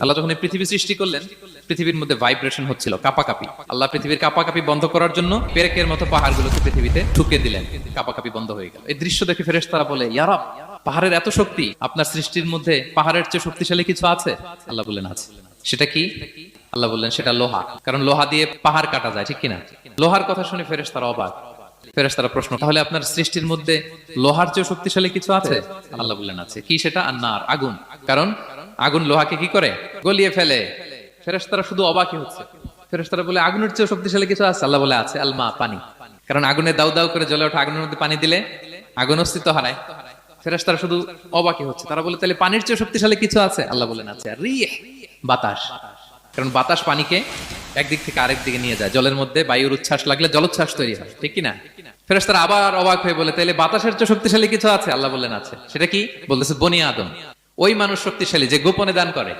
আল্লাহ যখন এই পৃথিবী সৃষ্টি করলেন, পৃথিবীর মধ্যে ভাইব্রেশন হচ্ছিল, কাপাকাপি। আল্লাহ পৃথিবীর কাপাকাপি বন্ধ করার জন্য পেরেকের মতো পাহাড়গুলোকে পৃথিবীতে ঠুকে দিলেন, কাপাকাপি বন্ধ হয়ে গেল। এই দৃশ্য দেখে ফেরেশতারা বলে, ইয়া রাব, পাহাড়ের এত শক্তি, আপনার সৃষ্টির মধ্যে পাহাড়ের চেয়ে শক্তিশালী কিছু আছে? আল্লাহ বললেন আছে। সেটা কি? আল্লাহ বললেন সেটা লোহা, কারণ লোহা দিয়ে পাহাড় কাটা যায়, ঠিক কিনা? লোহার কথা শুনে ফেরেশতারা অবাক। ফেরেশতারা প্রশ্ন, তাহলে আপনার সৃষ্টির মধ্যে লোহার চেয়ে শক্তিশালী কিছু আছে? আল্লাহ বললেন আছে। কি সেটা? আন্নার, আগুন। কারণ আগুন লোহাকে কি করে? গলিয়ে ফেলে। ফেরেশতারা শুধু অবাকই হচ্ছে। ফেরেশতারা বলে, আগুনের চেয়ে শক্তিশালী কিছু আছে? আল্লাহ বলে আছে, আলমা, পানি। কারণ আগুনে দাউ দাউ করে জ্বলে ওঠা আগুনের মধ্যে পানি দিলে আগুন অস্তিত্ব হারায়। ফেরেশতারা শুধু অবাকই হচ্ছে। তারা বলে, তাহলে পানির চেয়ে শক্তিশালী কিছু আছে? আল্লাহ বলেন আছে, রিহ, বাতাস। কারণ বাতাস পানিকে একদিক থেকে আরেক দিকে নিয়ে যায়। জলের মধ্যে বায়ুর উচ্ছ্বাস লাগলে জলোচ্ছ্বাস তৈরি হয়, ঠিক কিনা? ফেরেশতারা আবার অবাক হয়ে বলে, তাহলে বাতাসের চেয়ে শক্তিশালী কিছু আছে? আল্লাহ বললেন আছে। সেটা কি? বলতেছে বনি আদম। ওই মানুষ শক্তিশালী যে গোপনে দান করে।